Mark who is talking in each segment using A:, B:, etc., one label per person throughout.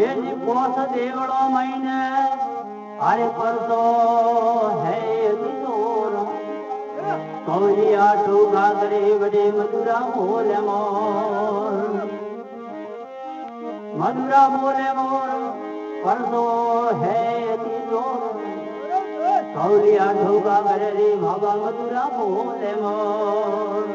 A: એની પોસ દેવળો મહિને અરે પરસો હે કિશોર કૌલી આઠો ગાગરે વડે મધુરા બોલે મોર મધુરા બોલે મોર પરસો હે કિશોર કૌલી આઠો ગાગરે રે બાબા મધુરા બોલે મોર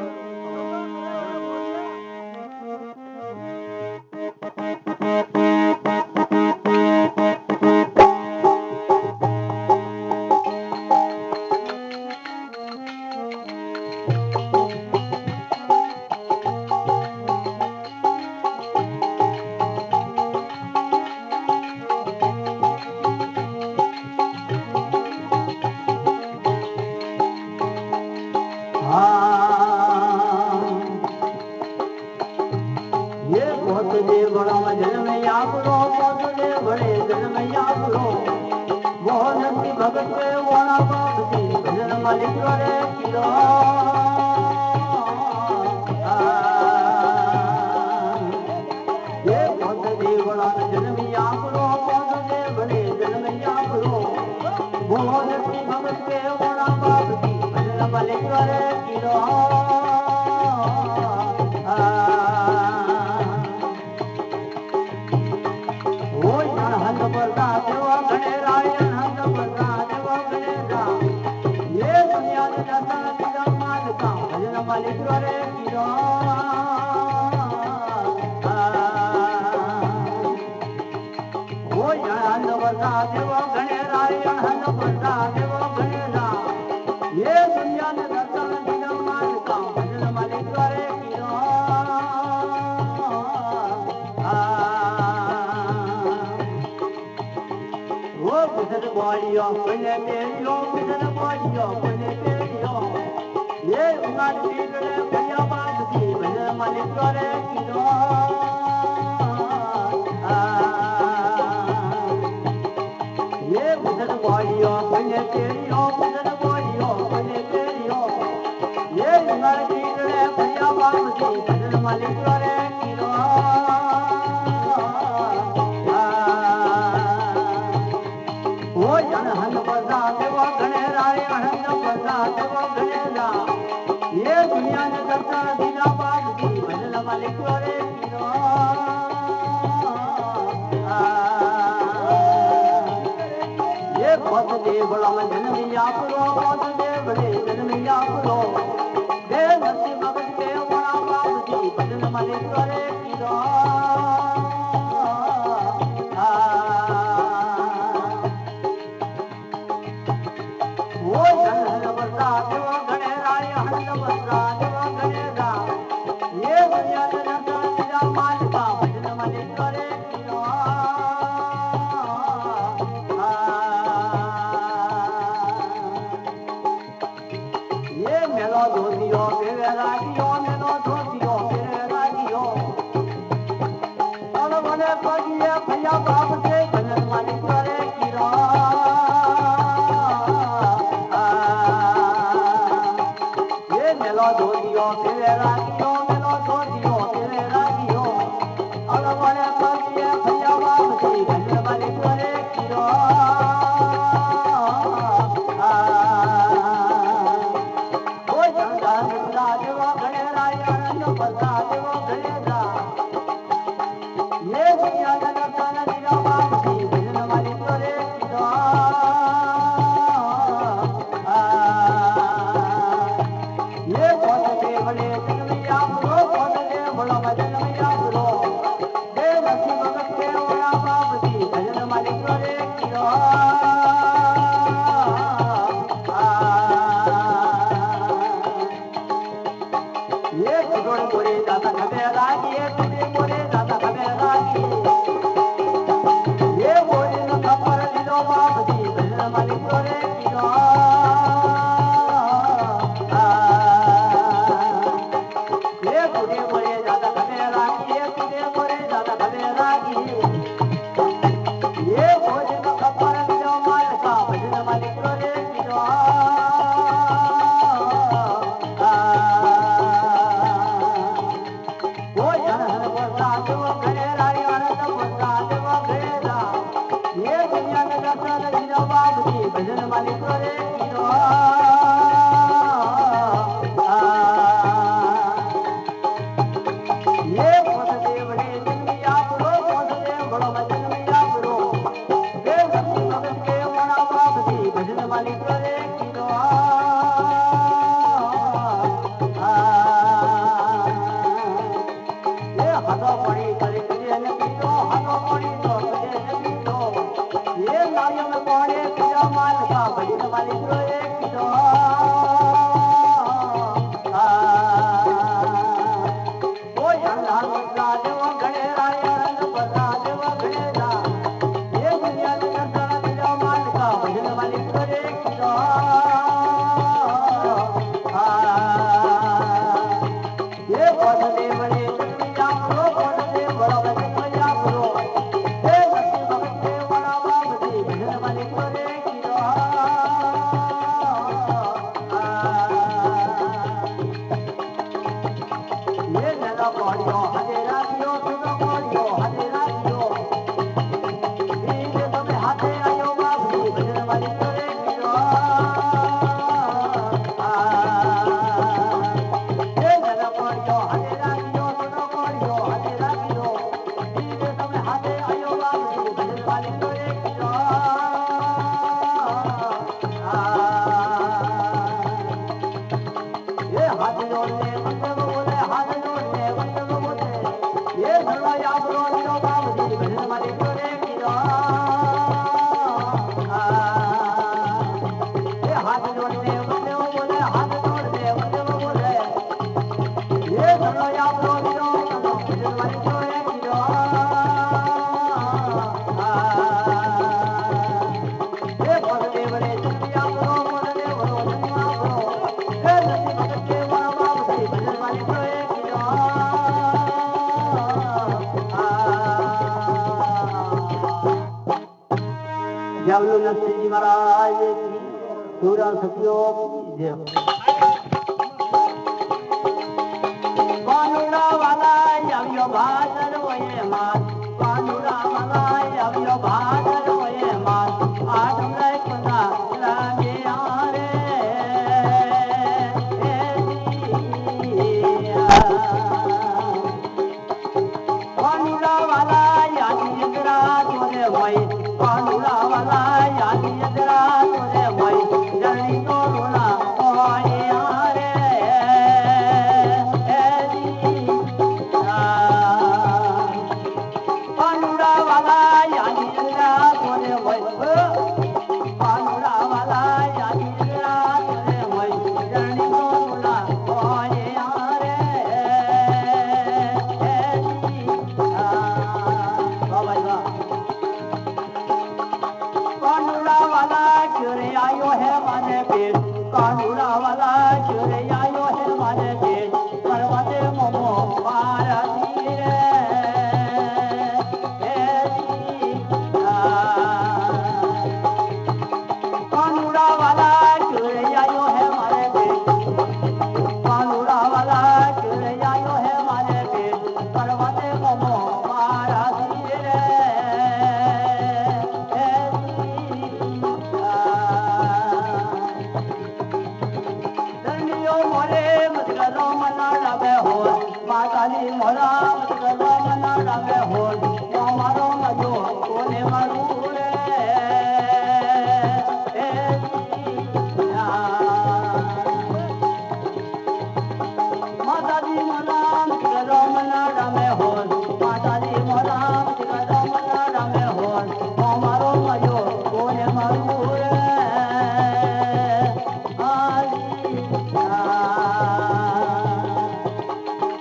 A: भगत के वाला बाप जी भजन मालिक रे किरो ये भक्त देवला जन्मिया करो पद दे बड़े जन्मिया करो बोल की भगत के वाला बाप जी भजन मालिक रे किरो ओ जन हंस परदा देवा गणे रायण हंस परदा मालिक रे किरो ओ यान वर्षा देवो गणे रायण हन वर्षा देवो गणे रा ये दुनिया ने दर्शन दिना मालिक भजन मालिक रे किरो ओ भजन बोलियो बने तेरियो भजन बोलियो बने तेरियो ये उंगार पीगड़े भैया बाप जी भजन मालिक रे किरो ये भजन बोलियो बने तेरियो भजन बोलियो बने तेरियो ये उंगार पीगड़े भैया बाप जी भजन मालिक रे किरो ओ जन हन बजा देवा गणे राय हन बजा देवा गणे रा ये दुनिया ने दर्शन दिना बाप जी भजन मालिक रे किरो ये पद देवला में जन्मिया करो पद देवड़े जन्मिया करो दे नसी भगत के वाला बाप जी भजन मालिक रे किरो वो जन वर्षा देव गणे राय हन वर्षा देव गणे रा ये दुनिया ने दर्शन दिना मालिका भजन मालिक रे किरो ये मेलो धोतियो तेरे रागियो मेलो धोतियो तेरे रागियो तन बने पगिए भैया बाप से भजन मालिक रे किरो मेलो धोतियो तेरे रागियो मेलो धोतियो तेरे रागियो अलवने पगिए भैया बाप जी भजन मालिक रे किरो ओ जंगा निकला देवा गणे रायण बसा देवा गणे रा ये दुनिया का दर्शन दिना बाप जी भजन मालिक रे किरो ये पद देवले जन्मिया करो पद देवला जन्मिया करो दे नसी भगत के वाला बाप जी भजन मालिक रे किरो ये गुड़ मोरे दादा खबे रागी ये तुझे मोरे दादा खबे रागी ये मोरे न खबर दिलो बाप जी भजन मालिक रे किरो ये तुझे मोरे दादा खबे रागी ये तुझे मोरे दादा खबे रागी ये मोरे न खबर दिलो मालिका भजन मालिक रे किरो वो जन हन वर्षा देव गणे राय हन वर्षा देव पड़ी करे तुझे न पीरो हाथों पड़ी तो तुझे न पीरो ये लालियों में पड़े पिया माल का भजन वाली तो एक पीरो ओ यंदा मुद्रा देव घड़े राय रंग बता देव घड़े जा ये दुनिया में करता पिया माल का भजन वाली तो एक पीरो ये पदने बड़े दुनिया प्रो पदने बड़ा दुनिया प्रो ये भक्ति भक्ति बड़ा बाबू भजन वाली तो एक पीरो ये नला पड़ियो हरे रातियो सुनो पड़ियो हरे रातियो ये सब हाथे आयो बाबू भजन वाली तो एक पीरो ये नला पड़ियो हरे रातियो सुनो पड़ियो हरे रातियो ये सब हाथे आयो बाबू भजन वाली तो एक पीरो ये हाथ जोड़ने मतलब बोले हाथ जोड़ने मतलब बोले ये भरवा याद रोनियो बाबू भजन वाली तो एक पीरो ये हाथ जोड़ने मतलब बोले हाथ जोड़ने मतलब बोले ये भरवा याद रोनियो भजन वाली तो एक पीरो ये पदने बड़े दुनिया प्रो पदने बड़ो दुनिया प्रो ये नदी भगते बड़ा बाबू भजन वाली तो एक पीरो जबलू नरसिंह जी महाराज की सूरा सत्यो जय पानुड़ा वाला अवियो भादर वये मास पानुड़ा वाला अवियो भादर वये मास आठम रे कुंदा लागे आरे पानुड़ा वाला यादी इंद्रा तोरे वये पानुड़ा वाला यादी इंद्रा तोरे वये जनी तो रोना ओए आरे पानुड़ा वाला यादी इंद्रा तोरे वये पानुड़ा वाला यादी इंद्रा तोरे वये जनी तो रोना ओए आरे बाबा कानूड़ा वाला चुरे आयो है माने पेट कानूड़ा वाला चुरे आयो है माने पेट करवाते मोमो मारा धीरे कानूड़ा वाला चुरे आयो है माने पेट कानूड़ा वाला चुरे आयो है माने पेट करवाते मोमो मारा धीरे धनियो मोरे मदगरो मना रवे हो माताली मोरा मदगरो मना रवे हो मारो मजो कोने मारू रे माताली मोरा मदगरो मना रवे हो माताली मोरा मदगरो मना रवे हो मारो मजो कोने मारू रे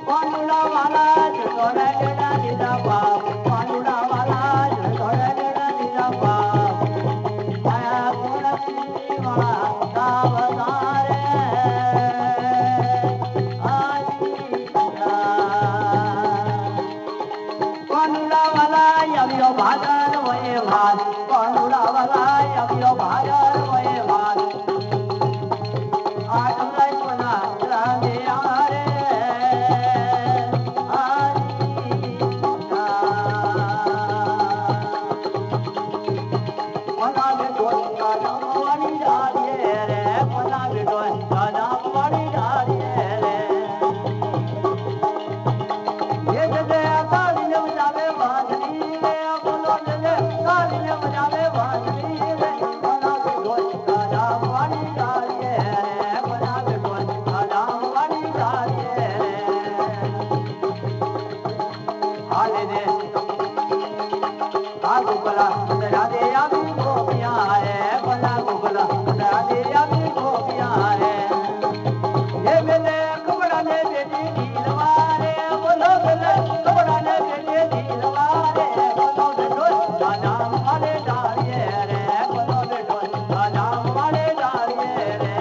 A: पानुड़ा वाला जोड़ा डेड़ा दीदा बाप पानुड़ा वाला जोड़ा डेड़ा दीदा बाप आया पुरस्ती वाला सावधारे पानुड़ा वाला अभियो भादर वये भाद पानुड़ा वाला अभियो भादर वये भाद आठम रे कोना राधे आरे कोना बेटो दादा वाली जारिए रे कोना बेटो दादा वाली जारिए रे ये दे काली ने बजावे बांसुरी रे बोलो दे काली ने बजावे बांसुरी रे कोना લેને આ ગોકલા રાધે આવી ગોપિયા રે ભલા ગોકલા રાધે આવી ગોપિયા રે એ મેલે કબડા ને બેટી દિલવા રે બોલો બોલે કબડા ને બેટી દિલવા રે બોલો બેટો દાદા મારે ડાળીએ રે બોલો બેટો દાદા મારે ડાળીએ રે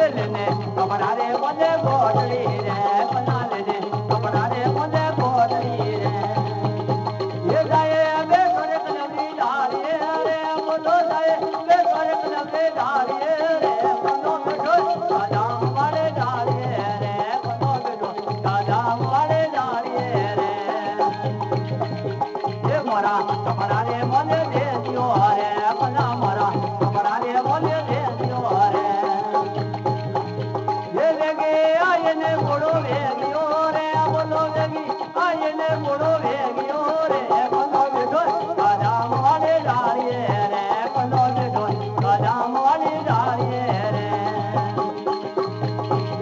A: એ લેને કબડા રે બોલે ગોટલી રે બના લેને કબડા રે બોલે ગોટલી રે એ જાય બે કરે કલમની ડાળીએ રે બોલો જાય બે કરે કલમની ડાળીએ રે બોલો બેટો દાદા મારે ડાળીએ રે બોલો બેટો દાદા મારે ડાળીએ રે એ મોરા કપડા રે મને દે દિયો રે બના મોરા કપડા રે મને દે દિયો રે એ વેગે આયને મોડો વેગ્યો રે બોલો વેગી આયને મોડો વેગ્યો રે બોલો બેટો દાદા મારે ડાળીએ રે બોલો બેટો દાદા મારે ડાળીએ રે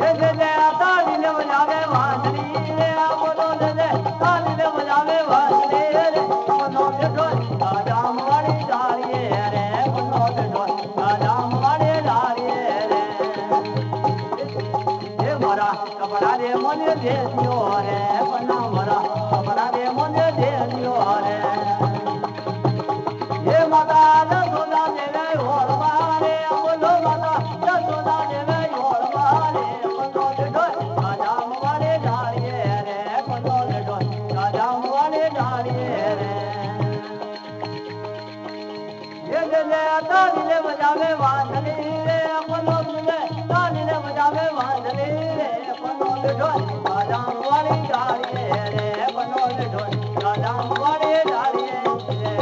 A: એ જે તાળી ને બજાવે વાંદરી રે બોલો જે તાળી ને બજાવે વાંદરી રે બોલો બેટો દાદા મારે ડાળીએ રે બોલો બેટો દાદા મારે ડાળીએ રે એ મારા કપડા રે મને દે દિયો રે બના મારા કપડા રે મને દે દિયો રે એ માતા જસોદા દેવે ઓળવા રે બોલો માતા જસોદા દેવે ઓળવા રે બોલો બેટો દાદા મારે ડાળીએ રે બોલો બેટો દાદા મારે ડાળીએ રે એ જે તાળી ને બજાવે વાંદરી રે બોલો તુલે તાળી ને બજાવે વાંદરી રે બોલો બેટો દાદા મારે ડાળીએ રે બોલો બેટો દાદા મારે ડાળીએ રે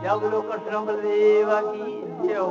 A: જય ગુરુ કૃષ્ણ બલદેવ કી જય